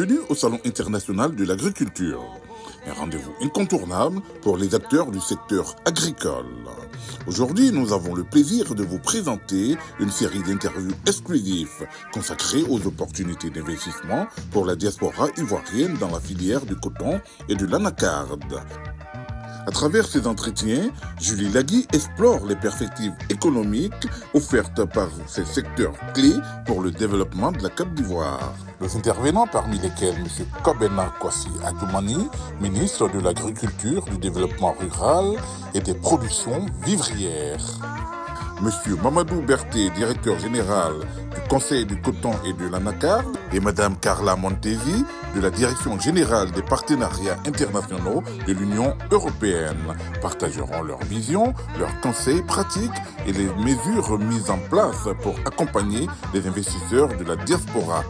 Bienvenue au Salon international de l'agriculture, un rendez-vous incontournable pour les acteurs du secteur agricole. Aujourd'hui, nous avons le plaisir de vous présenter une série d'interviews exclusives consacrées aux opportunités d'investissement pour la diaspora ivoirienne dans la filière du coton et de l'anacarde. À travers ces entretiens, Julie Lagui explore les perspectives économiques offertes par ces secteurs clés pour le développement de la Côte d'Ivoire. Les intervenants, parmi lesquels M. Kobena Kwasi Adjoumani, ministre de l'Agriculture, du Développement rural et des productions vivrières. Monsieur Mamadou Berté, directeur général du Conseil du coton et de l'anacarde, et Madame Carla Montesi, de la Direction générale des partenariats internationaux de l'Union européenne, partageront leur vision, leurs conseils pratiques et les mesures mises en place pour accompagner les investisseurs de la diaspora.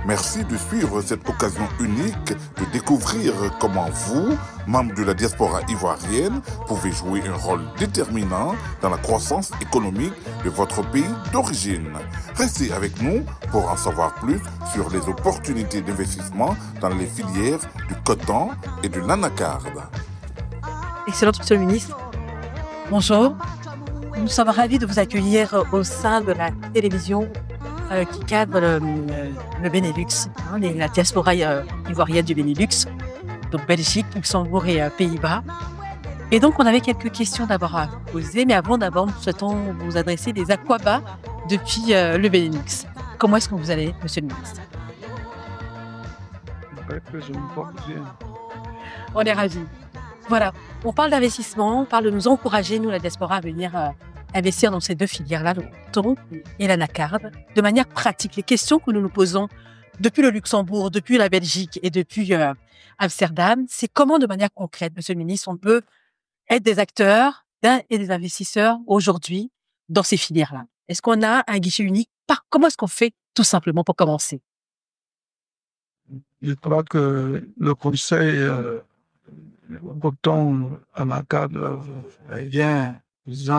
Merci de suivre cette occasion unique de découvrir comment vous, membres de la diaspora ivoirienne, pouvez jouer un rôle déterminant dans la croissance économique de votre pays d'origine. Restez avec nous pour en savoir plus sur les opportunités d'investissement dans les filières du coton et de l'anacarde. Excellent, Monsieur le ministre. Bonjour. Nous sommes ravis de vous accueillir au sein de la télévision qui cadre le Benelux, la diaspora ivoirienne du Benelux, donc Belgique, Luxembourg et Pays-Bas. Et donc, on avait quelques questions d'abord à vous poser, mais avant d'abord, nous souhaitons vous adresser des aquabats depuis le Benelux. Comment est-ce que vous allez, Monsieur le ministre? Je me porte bien. On est ravis. Voilà, on parle d'investissement, on parle de nous encourager, nous, la diaspora, à venir investir dans ces deux filières-là, le coton et l'anacarde, de manière pratique. Les questions que nous nous posons depuis le Luxembourg, depuis la Belgique et depuis Amsterdam, c'est comment, de manière concrète, Monsieur le ministre, on peut être des acteurs et des investisseurs aujourd'hui dans ces filières-là. Est-ce qu'on a un guichet unique? Comment est-ce qu'on fait, tout simplement, pour commencer? Je crois que le conseil coton anacarde vient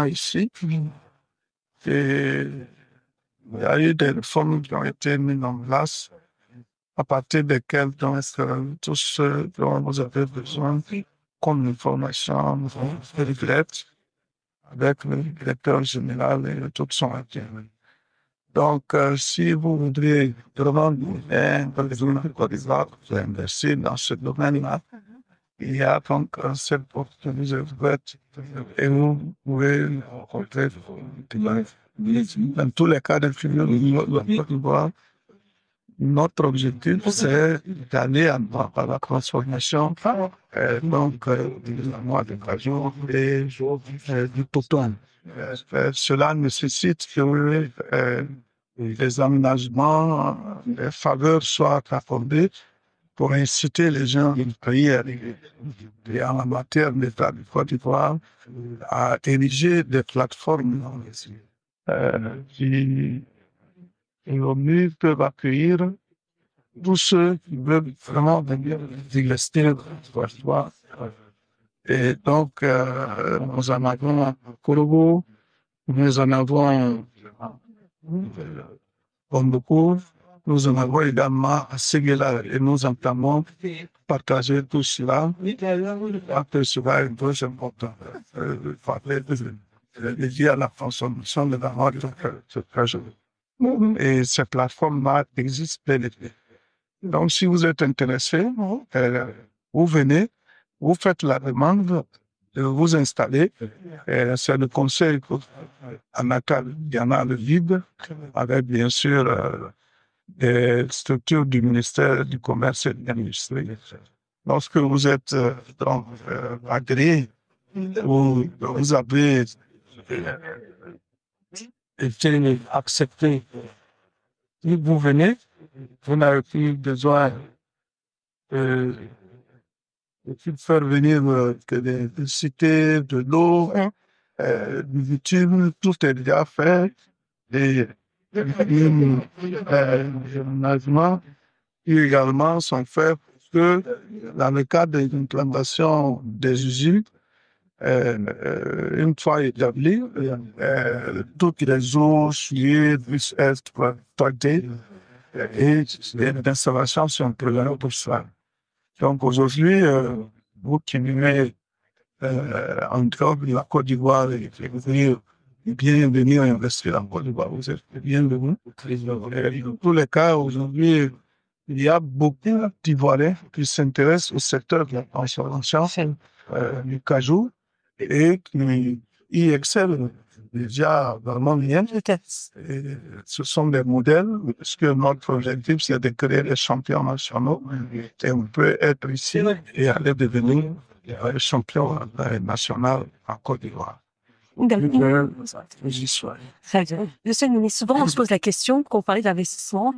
ici. Et il y a eu des réformes qui ont été mises en place à partir desquelles tout ce dont vous avez besoin comme information, avec le directeur général et tout son équipe. Donc, si vous voudriez vraiment investir dans ce domaine-là, il y a donc cette opportunité ouverte et vous pouvez rencontrer dans tous les cas de figure de Côte d'Ivoire. Notre objectif, c'est d'aller à la transformation du mois de cajou et du coton. Cela nécessite que les aménagements, les faveurs soient accordées pour inciter les gens du pays et en matière d'État de Côte d'Ivoire à ériger des plateformes qui peuvent accueillir tous ceux qui veulent vraiment venir investir en Côte d'Ivoire. Et donc, nous en avons à Korogo, nous en avons beaucoup. Nous en avons également à Séguéla et nous entamons partager tout cela. Après cela est très important de parler lié à la transformation de la mode de cajou. Et ces plateformes-là existent bel et bien. Donc, si vous êtes intéressé, vous venez, vous faites la demande de vous installer. C'est le conseil anacarde, il y en a le vide, avec bien sûr des structures du ministère du Commerce et de l'Industrie. Lorsque vous êtes agréé, vous avez été accepté, si vous venez, vous n'avez plus besoin de faire venir que des cités, de l'eau, du bitume, tout est déjà fait. Et les aménagements qui également sont faits pour que, dans le cadre de l'implantation des usines, une fois établies, toutes les eaux souillées puissent être traitées et d'installation sur un terrain pour cela. Donc aujourd'hui, vous qui vivez en Europe, la Côte d'Ivoire, et bien venir investir en Côte d'Ivoire, vous êtes bienvenus. Dans tous les cas, aujourd'hui, il y a beaucoup d'Ivoiriens qui s'intéressent au secteur de la transformation du cajou et qui y excellent déjà vraiment bien. Et ce sont des modèles, parce que notre objectif, c'est de créer des champions nationaux. Et on peut être ici et aller devenir champion national en Côte d'Ivoire. Très bien. Monsieur le ministre, souvent on se pose la question, quand on parlait d'investissement,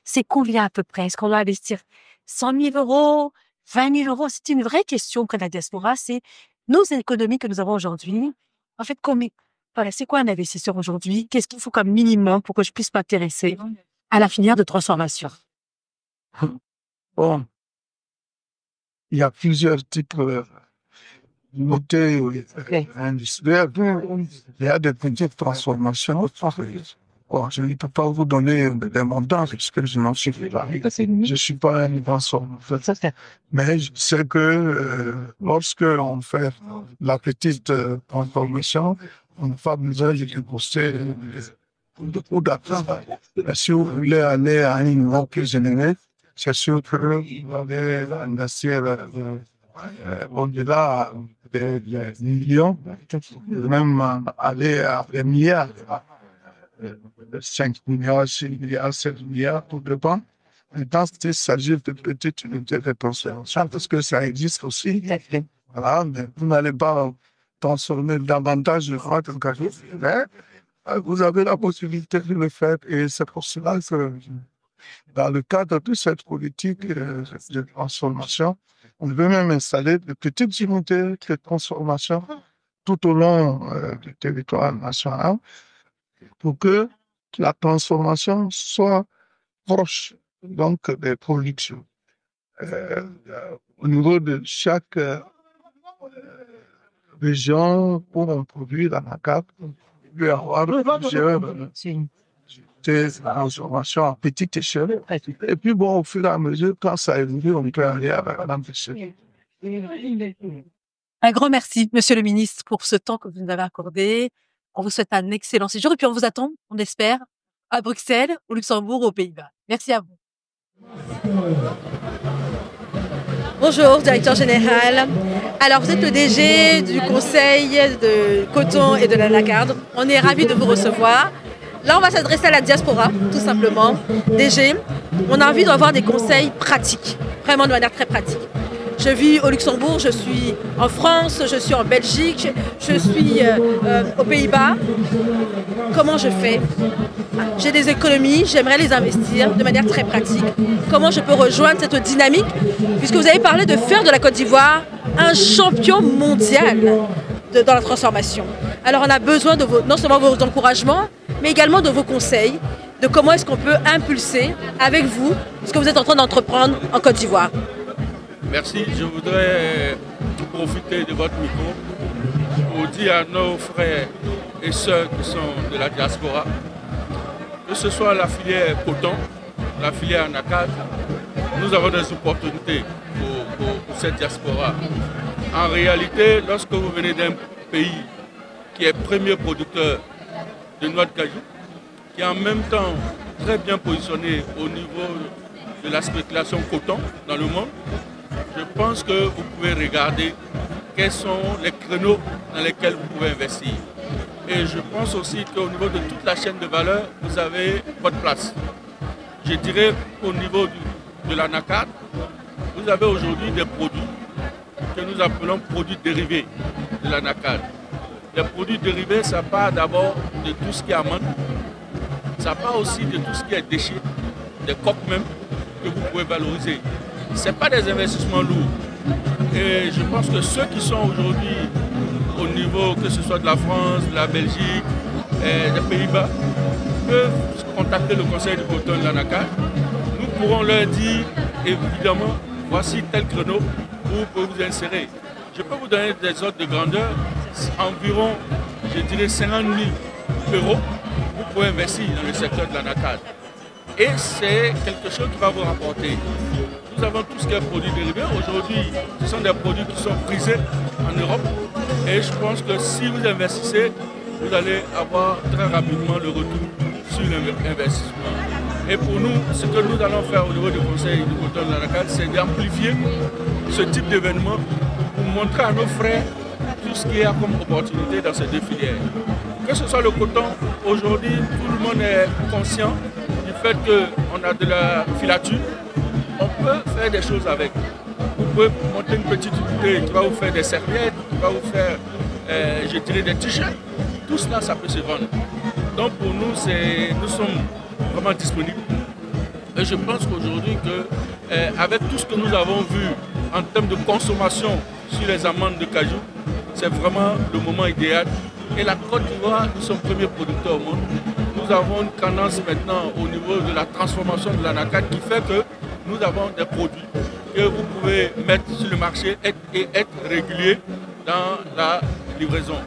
c'est combien à peu près? Est-ce qu'on doit investir 100 000 euros, 20 000 euros? C'est une vraie question auprès de la diaspora. C'est nos économies que nous avons aujourd'hui. En fait, voilà, c'est quoi un investisseur aujourd'hui? Qu'est-ce qu'il faut comme minimum pour que je puisse m'intéresser à la filière de transformation? Bon, il y a plusieurs types d'unités industrielles. Il y a des petites transformations. Bon, je ne peux pas vous donner des montants parce que je n'en suis pas. Je suis pas un transformateur. Mais je sais que lorsque on fait la petite transformation, on n'a pas besoin de débourser beaucoup d'argent. Si vous voulez aller à un niveau plus élevé, c'est sûr que vous allez investir au-delà des millions, même aller à des milliards. 5 milliards, 6 milliards, 7 milliards, tout dépend. Maintenant, il s'agit de petites unités de transformation, parce que ça existe aussi. Voilà, mais vous n'allez pas transformer davantage de grands cajou, mais vous avez la possibilité de le faire. Et c'est pour cela que, dans le cadre de cette politique de transformation, on veut même installer de petites unités de transformation tout au long du territoire national, pour que la transformation soit proche donc des productions. Au niveau de chaque région où on produit dans la carte, il peut y avoir plusieurs transformations à petite échelle. Et puis bon, au fur et à mesure, quand ça évolue, on peut aller à la grande échelle. Un grand merci, Monsieur le ministre, pour ce temps que vous nous avez accordé. On vous souhaite un excellent séjour et puis on vous attend, on espère, à Bruxelles, au Luxembourg, aux Pays-Bas. Merci à vous. Bonjour, directeur général. Alors, vous êtes le DG du Conseil de coton et de l'anacarde. On est ravis de vous recevoir. Là, on va s'adresser à la diaspora, tout simplement. DG, on a envie d'avoir des conseils pratiques, vraiment de manière très pratique. Je vis au Luxembourg, je suis en France, je suis en Belgique, je suis aux Pays-Bas. Comment je fais? J'ai des économies, j'aimerais les investir de manière très pratique. Comment je peux rejoindre cette dynamique? Puisque vous avez parlé de faire de la Côte d'Ivoire un champion mondial dans la transformation. Alors on a besoin de non seulement vos encouragements, mais également de vos conseils, de comment est-ce qu'on peut impulser avec vous ce que vous êtes en train d'entreprendre en Côte d'Ivoire. Merci. Je voudrais profiter de votre micro pour dire à nos frères et sœurs qui sont de la diaspora, que ce soit la filière coton, la filière anacarde, nous avons des opportunités pour cette diaspora. En réalité, lorsque vous venez d'un pays qui est premier producteur de noix de cajou, qui est en même temps très bien positionné au niveau de la spéculation coton dans le monde, je pense que vous pouvez regarder quels sont les créneaux dans lesquels vous pouvez investir. Et je pense aussi qu'au niveau de toute la chaîne de valeur, vous avez votre place. Je dirais qu'au niveau de l'anacarde, vous avez aujourd'hui des produits que nous appelons produits dérivés de l'anacarde. Les produits dérivés, ça part d'abord de tout ce qui est amande, ça part aussi de tout ce qui est déchets, des coques même, que vous pouvez valoriser. Ce n'est pas des investissements lourds. Et je pense que ceux qui sont aujourd'hui au niveau, que ce soit de la France, de la Belgique, des Pays-Bas, peuvent contacter le Conseil du coton de l'anacarde. Nous pourrons leur dire, évidemment, voici tel créneau où vous pouvez vous insérer. Je peux vous donner des ordres de grandeur, environ, je dirais, 50 000 euros, vous pouvez investir dans le secteur de l'anacarde. Et c'est quelque chose qui va vous rapporter. Nous avons tout ce qui est produits dérivés. Aujourd'hui, ce sont des produits qui sont prisés en Europe. Et je pense que si vous investissez, vous allez avoir très rapidement le retour sur l'investissement. Et pour nous, ce que nous allons faire au niveau du Conseil du coton de l'Anacad, c'est d'amplifier ce type d'événement pour montrer à nos frères tout ce qu'il y a comme opportunité dans ces deux filières. Que ce soit le coton, aujourd'hui, tout le monde est conscient du fait qu'on a de la filature. On peut faire des choses avec. Vous pouvez monter une petite unité qui va vous faire des serviettes, qui va vous faire, je dirais, des t-shirts. Tout cela, ça peut se vendre. Donc pour nous, nous sommes vraiment disponibles. Et je pense qu'aujourd'hui, avec tout ce que nous avons vu en termes de consommation sur les amandes de cajou, c'est vraiment le moment idéal. Et la Côte d'Ivoire, nous sommes premiers producteurs au monde. Nous avons une cadence maintenant au niveau de la transformation de l'anacate qui fait que nous avons des produits que vous pouvez mettre sur le marché et être régulier dans la livraison.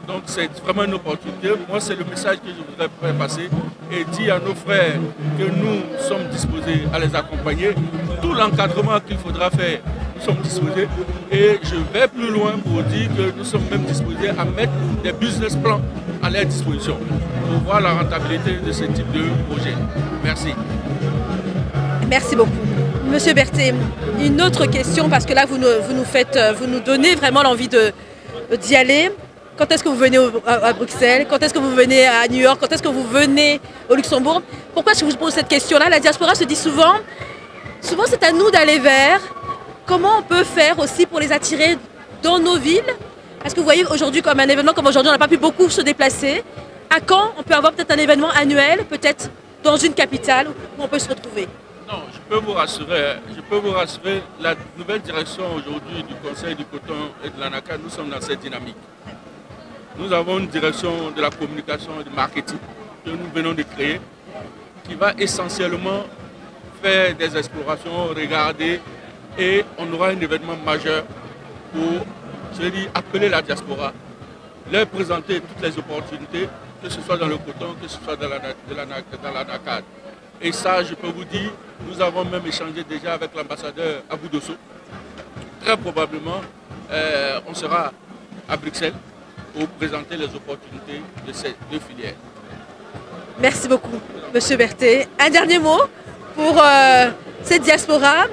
Donc c'est vraiment une opportunité. Moi, c'est le message que je voudrais faire passer et dire à nos frères que nous sommes disposés à les accompagner. Tout l'encadrement qu'il faudra faire, nous sommes disposés. Et je vais plus loin pour dire que nous sommes même disposés à mettre des business plans à leur disposition pour voir la rentabilité de ce type de projet. Merci. Merci beaucoup. Monsieur Berthet, une autre question, parce que là, vous nous donnez vraiment l'envie d'y aller. Quand est-ce que vous venez à Bruxelles? Quand est-ce que vous venez à New York? Quand est-ce que vous venez au Luxembourg? Pourquoi est-ce que je vous pose cette question-là? La diaspora se dit souvent c'est à nous d'aller vers. Comment on peut faire aussi pour les attirer dans nos villes? Est-ce que vous voyez aujourd'hui comme un événement comme aujourd'hui, on n'a pas pu beaucoup se déplacer? À quand on peut avoir peut-être un événement annuel, peut-être dans une capitale où on peut se retrouver? Non, je peux vous rassurer, la nouvelle direction aujourd'hui du Conseil du coton et de l'Anacad, nous sommes dans cette dynamique. Nous avons une direction de la communication et du marketing que nous venons de créer qui va essentiellement faire des explorations, regarder et on aura un événement majeur pour, appeler la diaspora, leur présenter toutes les opportunités, que ce soit dans le coton, que ce soit dans l'Anacad. Et ça, je peux vous dire, nous avons même échangé déjà avec l'ambassadeur Abou Dosso. Très probablement, on sera à Bruxelles pour présenter les opportunités de ces deux filières. Merci beaucoup, Monsieur Berthet. Un dernier mot pour cette diaspora.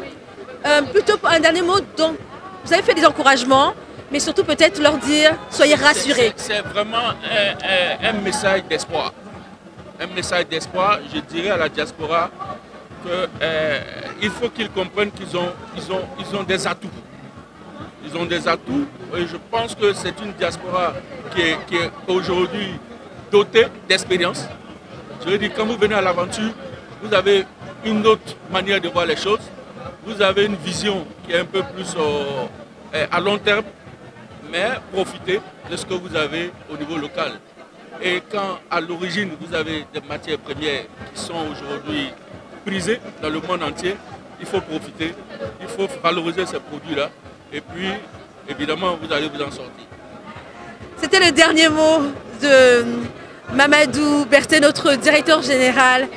Plutôt un dernier mot, donc, vous avez fait des encouragements, mais surtout peut-être leur dire, soyez rassurés. C'est vraiment un message d'espoir. Un message d'espoir, je dirais à la diaspora qu'il faut qu'ils comprennent qu'ils ont des atouts. Ils ont des atouts et je pense que c'est une diaspora qui est aujourd'hui dotée d'expérience. Je veux dire, quand vous venez à l'aventure, vous avez une autre manière de voir les choses. Vous avez une vision qui est un peu plus à long terme, mais profitez de ce que vous avez au niveau local. Et quand à l'origine vous avez des matières premières qui sont aujourd'hui prisées dans le monde entier, il faut profiter, il faut valoriser ces produits-là et puis évidemment vous allez vous en sortir. C'était le dernier mot de Mamadou Berthet, notre directeur général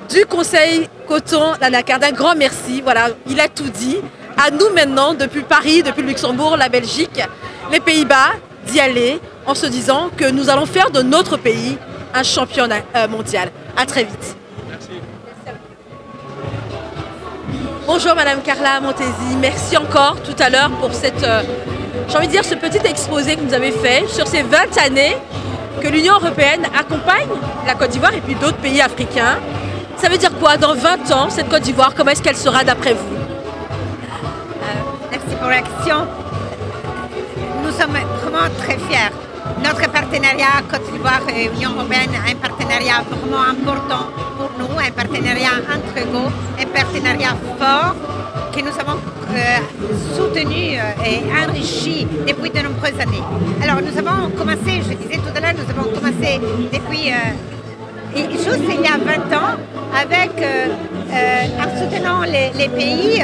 du Conseil Coton l'Anacad. Un grand merci, voilà, il a tout dit. À nous maintenant, depuis Paris, depuis le Luxembourg, la Belgique, les Pays-Bas, d'y aller en se disant que nous allons faire de notre pays un championnat mondial. À très vite. Merci. Bonjour Madame Carla Montesi, merci encore tout à l'heure pour cette, j'ai envie de dire, ce petit exposé que vous avez fait sur ces 20 années que l'Union européenne accompagne la Côte d'Ivoire et puis d'autres pays africains. Ça veut dire quoi dans 20 ans, cette Côte d'Ivoire, comment est-ce qu'elle sera d'après vous? Merci pour la question. Nous sommes vraiment très fiers. Notre partenariat Côte d'Ivoire et Union européenne est un partenariat vraiment important pour nous, un partenariat entre égaux, un partenariat fort que nous avons soutenu et enrichi depuis de nombreuses années. Alors nous avons commencé, je disais tout à l'heure, nous avons commencé depuis juste il y a 20 ans avec, en soutenant les pays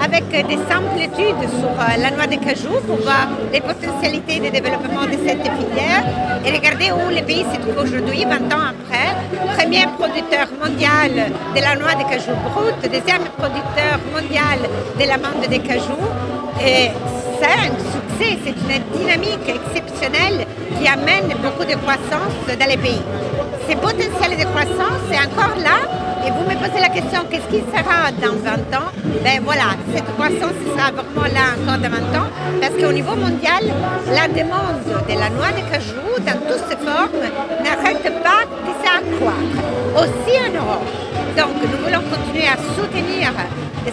avec des simples études sur la noix de cajou pour voir les potentialités de développement de cette filière et regarder où les pays se trouvent aujourd'hui, 20 ans après, premier producteur mondial de la noix de cajou brute, deuxième producteur mondial de l'amande de cajou. Et c'est un succès, c'est une dynamique exceptionnelle qui amène beaucoup de croissance dans les pays. Ce potentiel de croissance est encore là. Et vous me posez la question, qu'est-ce qui sera dans 20 ans? Ben voilà, cette croissance sera vraiment là encore dans 20 ans, parce qu'au niveau mondial, la demande de la noix de cajou, dans toutes ses formes, n'arrête pas de s'accroître, aussi en Europe. Donc nous voulons continuer à soutenir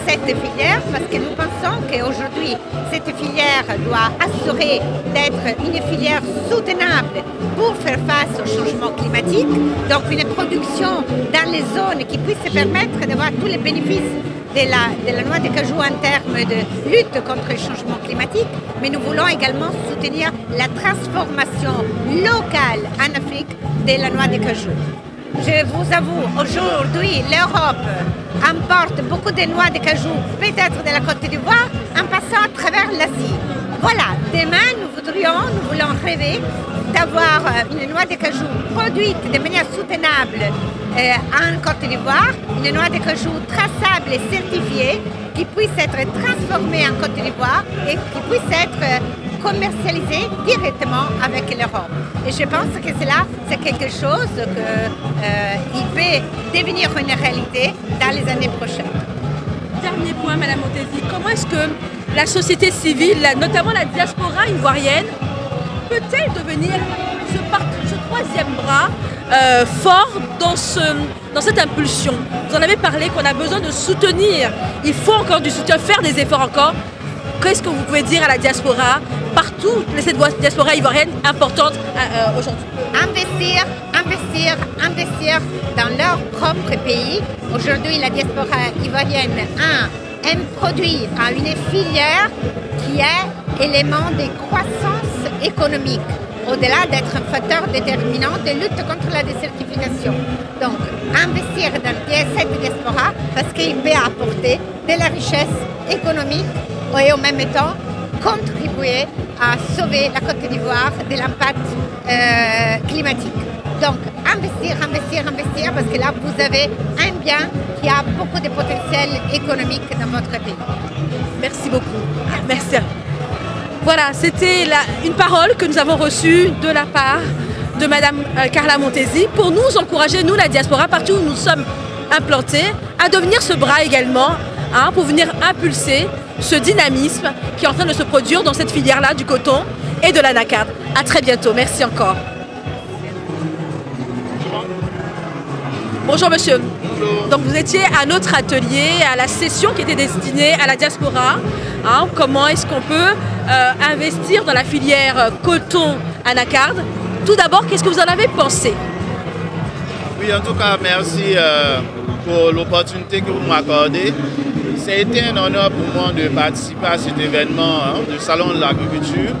cette filière parce que nous pensons qu'aujourd'hui, cette filière doit assurer d'être une filière soutenable pour faire face au changement climatique. Donc une production dans les zones qui puisse permettre d'avoir tous les bénéfices de la noix de cajou en termes de lutte contre le changement climatique, mais nous voulons également soutenir la transformation locale en Afrique de la noix de cajou. Je vous avoue, aujourd'hui, l'Europe importe beaucoup de noix de cajou, peut-être de la Côte d'Ivoire, en passant à travers l'Asie. Voilà, demain, nous voulons rêver d'avoir une noix de cajou produite de manière soutenable en Côte d'Ivoire, une noix de cajou traçable et certifiée qui puisse être transformée en Côte d'Ivoire et qui puisse être commercialisée directement avec l'Europe. Et je pense que cela, c'est quelque chose qui peut devenir une réalité dans les années prochaines. Dernier point, Madame Montesi, comment est-ce que la société civile, notamment la diaspora ivoirienne, peut-elle devenir ce troisième bras fort dans cette impulsion? Vous en avez parlé qu'on a besoin de soutenir, il faut encore du soutien, faire des efforts encore. Qu'est-ce que vous pouvez dire à la diaspora, partout, cette diaspora ivoirienne importante aujourd'hui? Investir dans leur propre pays. Aujourd'hui, la diaspora ivoirienne a un produit, a une filière qui est élément de croissance économique, au-delà d'être un facteur déterminant de lutte contre la désertification. Donc, investir dans cette diaspora parce qu'il peut apporter de la richesse économique et en même temps contribuer à sauver la Côte d'Ivoire de l'impact climatique. Donc, investir, parce que là, vous avez un bien qui a beaucoup de potentiel économique dans votre pays. Merci beaucoup. Merci. Voilà, c'était une parole que nous avons reçue de la part de Madame Carla Montesi pour nous encourager, nous, la diaspora, partout où nous sommes implantés, à devenir ce bras également, pour venir impulser ce dynamisme qui est en train de se produire dans cette filière-là du coton et de l'anacarde. À très bientôt. Merci encore. Bonjour monsieur. Bonjour. Donc vous étiez à notre atelier, à la session qui était destinée à la diaspora. Comment est-ce qu'on peut investir dans la filière coton anacarde? Tout d'abord, qu'est-ce que vous en avez pensé? Oui, en tout cas, merci pour l'opportunité que vous m'accordez. Ça a été un honneur pour moi de participer à cet événement du Salon de l'Agriculture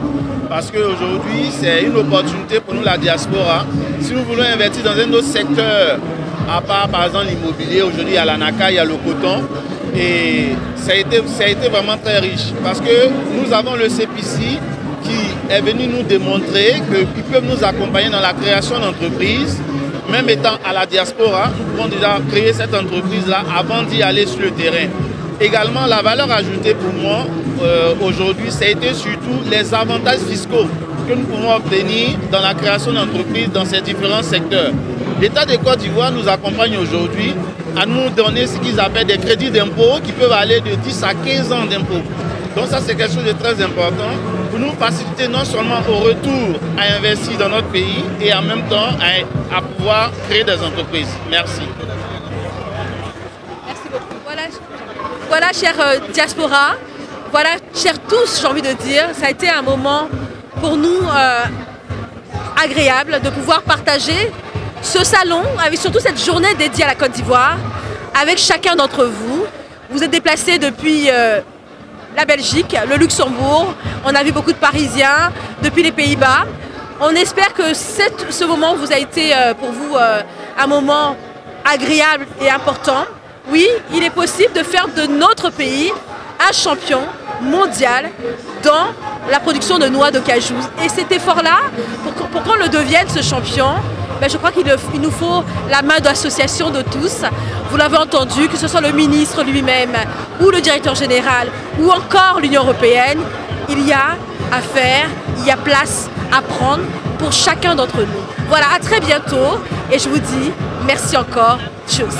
parce qu'aujourd'hui, c'est une opportunité pour nous, la diaspora. Si nous voulons investir dans un autre secteur, à part par exemple l'immobilier, aujourd'hui il y a l'anacarde, il y a le coton, et ça a été vraiment très riche parce que nous avons le CPC qui est venu nous démontrer qu'ils peuvent nous accompagner dans la création d'entreprises. Même étant à la diaspora, nous pouvons déjà créer cette entreprise-là avant d'y aller sur le terrain. Également, la valeur ajoutée pour moi aujourd'hui, ça a été surtout les avantages fiscaux que nous pouvons obtenir dans la création d'entreprises dans ces différents secteurs. L'État de Côte d'Ivoire nous accompagne aujourd'hui à nous donner ce qu'ils appellent des crédits d'impôt qui peuvent aller de 10 à 15 ans d'impôt. Donc ça, c'est quelque chose de très important pour nous faciliter non seulement au retour à investir dans notre pays et en même temps à pouvoir créer des entreprises. Merci. Merci beaucoup. Voilà chère diaspora, voilà chers tous, j'ai envie de dire, ça a été un moment pour nous agréable de pouvoir partager ce salon, avec surtout cette journée dédiée à la Côte d'Ivoire, avec chacun d'entre vous. Vous êtes déplacés depuis la Belgique, le Luxembourg, on a vu beaucoup de Parisiens, depuis les Pays-Bas. On espère que ce moment vous a été pour vous un moment agréable et important. Oui, il est possible de faire de notre pays un champion mondial dans la production de noix de cajou. Et cet effort-là, pour qu'on le devienne, ce champion, mais je crois qu'il nous faut la main d'association de tous. Vous l'avez entendu, que ce soit le ministre lui-même, ou le directeur général, ou encore l'Union européenne, il y a à faire, il y a place à prendre pour chacun d'entre nous. Voilà, à très bientôt et je vous dis merci encore. Tchuss.